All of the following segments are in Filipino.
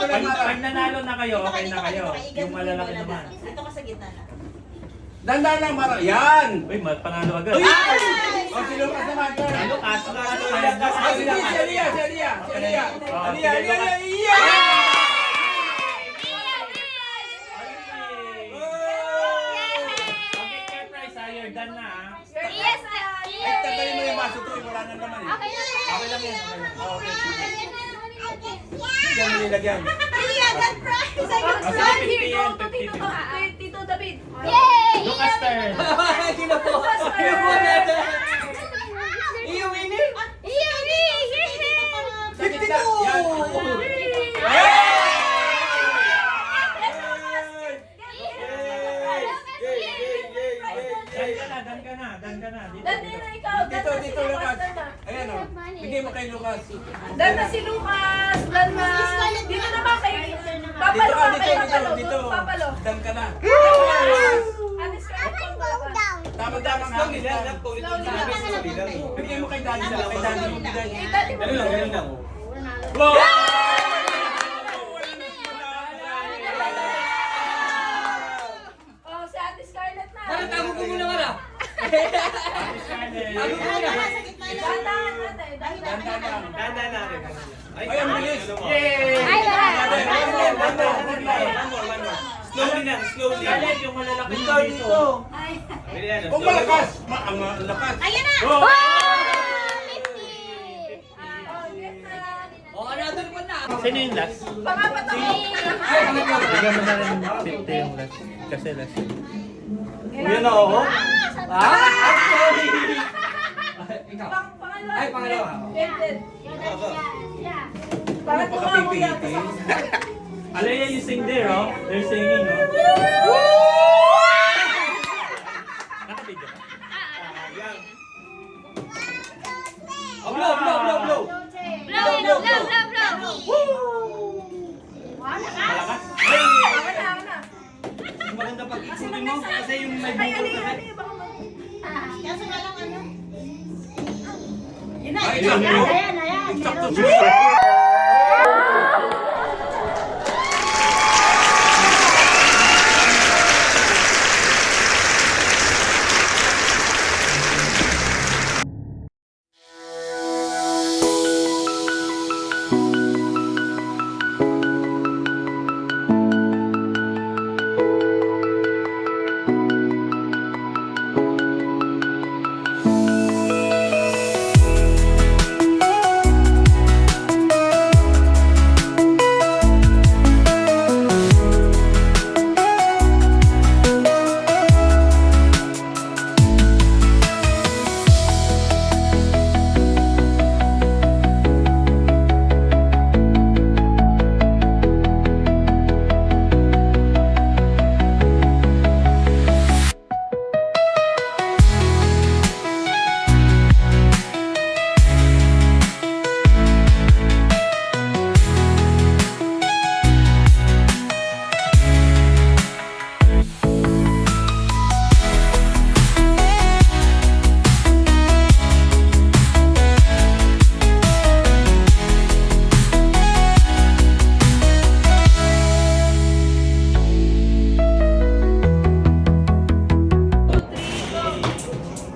Pag nanalo na kayo, okay na kayo. Yung malalaki naman. Dito ka sa gitna na. Dandan lang, Mara. Yan! Uy, panalo agad. O, si Lucas naman. Lucas, Si Elia. Okay, care price, you're done na. Yes, Ay, tagalin mo yung maso to. Wala na naman eh. okay lang. Okay lang yan. Okay, sige. Diyan mo nilagyan. Iya, that prize! I got Sige, prize! Here, go to Tito David. Yay! Lucas turn. Iyo, winning! Dan ka na. Dito, Lucas. Ayan o. Bigay mo kay Lucas. Dan na si Lucas! Dan na! Dito naman kayo. Papalo ka kayo, papalo. Dito. Papalo. Dan ka na. Anis ka na. Tama-tama nga. Bigay mo kay Daddy na. Kay Daddy mo bigay. Ganun lang. Oh, si Ate Scarlett na. Tago ko muna nga. Dandahan natin. Dandan lang. Ay, Ay, ang bilis. Yay! Ay, Slowly. Scarlett, yung malalaki dito. Kung malakas. Ang lakas. Ayan na! Oh! Oh, another one na. Sino yung last? Pangapat ako. Bigyan mo na rin 50 yung last. Kasi last. Uyan na ako. Ikaw. Pangalawa. Ay, pangalawa. Ended. Ano Bakit pa mo ako yan? kapipihiti? Alaya, you sing there, oh. They're singing, oh. Nakabidyo ka? Oh, blow. Blow. Malakas? Ako na. Maganda pag ikutin mo kasi yung may Ay, bukol ano kasi. baka mag... Kaso nga lang ano? Yun na. Ay, Yun na. Ayan. Eksakto.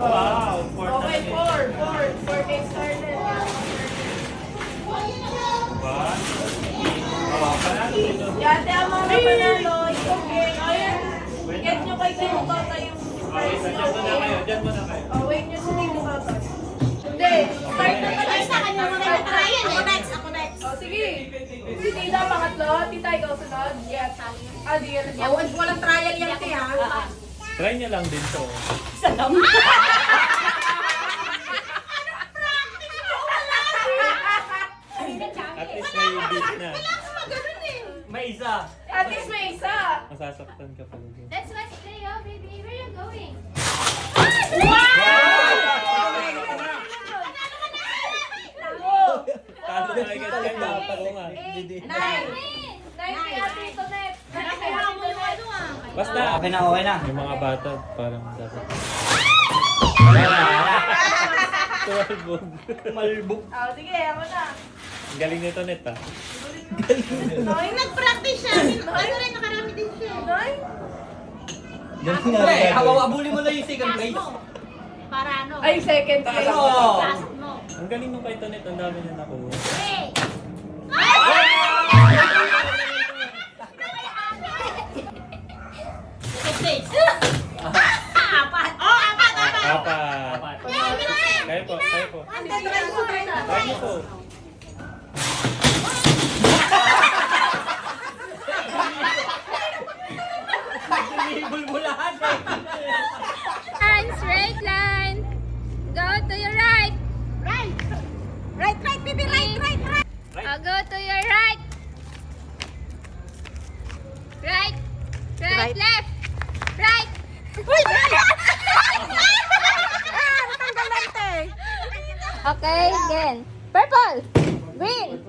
Wow, Okay, 4 kay Scarlett. Ba? Oh, panalo dito. Yate ang mga panalo. Okay. Ayan. Get nyo kay Tito Tata yung Okay, prize dyan mo na kayo. Dyan mo na kayo. Oh, wait nyo si Tito Tata. Hindi. Start na pala. Sa kanya mo na trial Ako eh. next. Oh, sige. Si Tita pangatlo. Tita ikaw sunod. Yes. Di yan. Walang trial yan, te ha. Try niya lang din to. At least may beat na. May isa. At least may isa. Masasaktan ka pala din. Let's play, oh baby. Where are you going? Talo na agad ka na. Paro nga. Nine kay Ate Ito net. Nine kay Ate Ito net. Basta, Okay na. yung mga bata parang dapat. Tuwalbog. Malbog. Oh, sige, ako na. Ang galing nito net ah. Yung nag-practice siya. Ano rin, nakarami din siya. Eh, habuli mo na yung second place. Para ano? Ay, second place. Oo. Pasok mo. Ang galing nung kay Tonet, ang dami niya nakuha. Hey! Apat! Oh, apat! Apat. Kayo po, kayo po. Kayo niyo po. Bulbulahan eh. Hands, right line. Go to your right. Right! Right, right, baby! Right, right, right! Go to your right. Right. Right, left. Right. Okay, again. Purple. Green.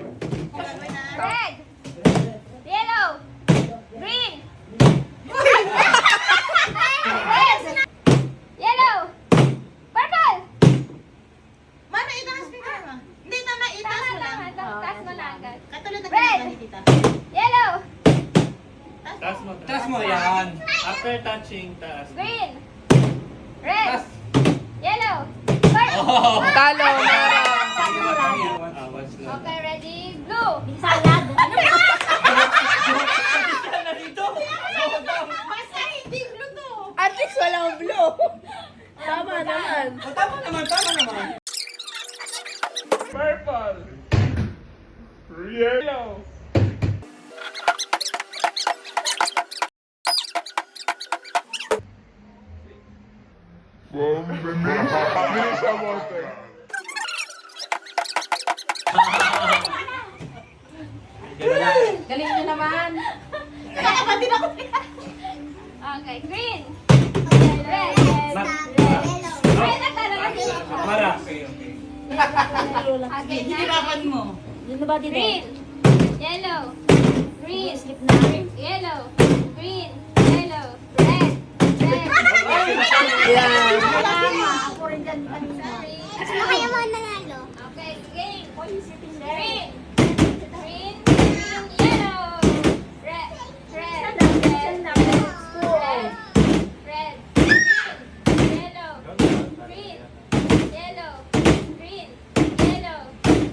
Red. Yellow. Green. Red. Yellow. Purple. Mano, itaas mo ka. Hindi, tama, itaas mo lang. Taas mo lang agad. Katulad ng Red. ginagawa ni tita. Yellow. Taas mo. Taas mo yan. After touching, taas. Green. Red. Taas. Yellow. Purple. Oh. Talo, Mara. Ah, once lang. Okay, ready? Blue. Salad. Na dito. Basta hindi blue to. At least walang blue. Tama naman. Oh, tama naman, tama naman. Purple. Yellow. Galing nyo naman. Nakakabatid ako. Okay, green. Red. Red na talaga. Mara. Okay, okay. Okay, Hirapan mo. green. Yellow. Green. Yellow. Green. Yellow. Red. Red. Yeah. Ako rin dyan. Sorry. Sino kaya mo nanalo? Okay, game. Green. Green. Green. Yellow. Red. Red. Red. Red. Red. Green. Yellow. Green. Yellow. Green. Yellow.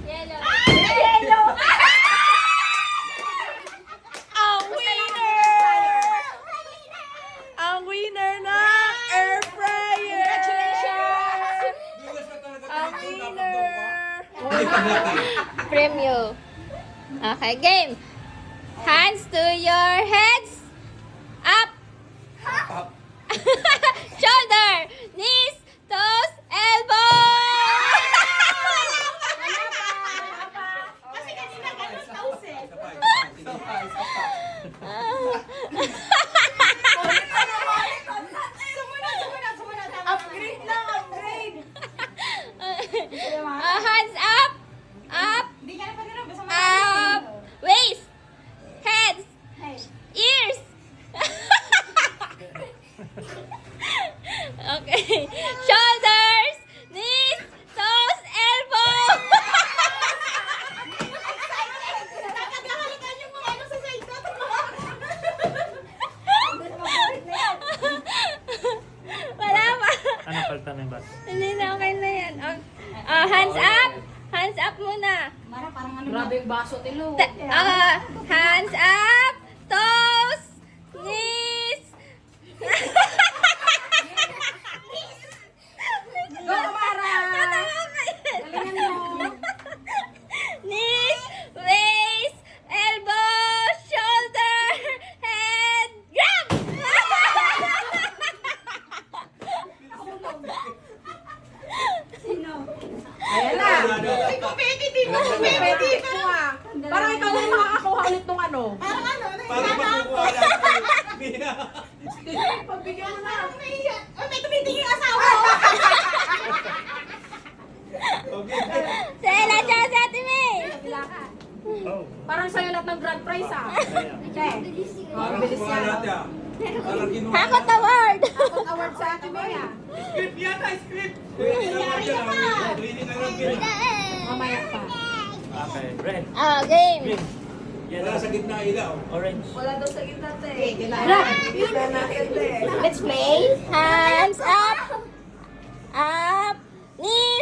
Yellow. Yellow. Ang winner! Ang winner na air fryer! Congratulations! Ang winner! Premyo. Okay, game. Hands to your heads. Up. Shoulder. Knees. Toes. Elbow. Kasi kanina ganun taos eh. Upgrade lang, upgrade! Hands up. Up. Hindi ka na pa nila. Basta Up. Waist. Heads. Ears. Okay. Shoulders. Knees. Toes. Elbow. Nakakahalikan yung mga ano sa side ko. Wala pa. Ano palta na yung bata? Hindi na, okay na yan. Hands up. Hands up muna. Grabe yung baso, Tilo. Hands up. Toes. Knees. Go, Mara! Galingan mo. Knees. Waist. Elbow. Shoulder. Head. Grab! Ayan na. Hindi ko pwede, di mo pwede. Pwede ito ah. Parang ikaw lang makakakuha ulit ng ano. Parang ano, Para nahiya na ako. magkukuha natin. Pagbigyan mo na. Parang nahiya. Oh, may tumitingin yung asawa ko. Okay. Sela, siya sa Ate May. Oh. Parang sa'yo lahat ng grand prize ah. Parang kukuha natin ah. Parang kinuha Hakot award. Award sa Ate May ah. Script yata, script. Winning award yan. Winning award yan. Mamaya pa. Okay, red. Game. Green. Wala Yellow. sa gitna ilaw. Orange. Wala daw sa gitna, te. Let's play. Hands up. Up. Knee.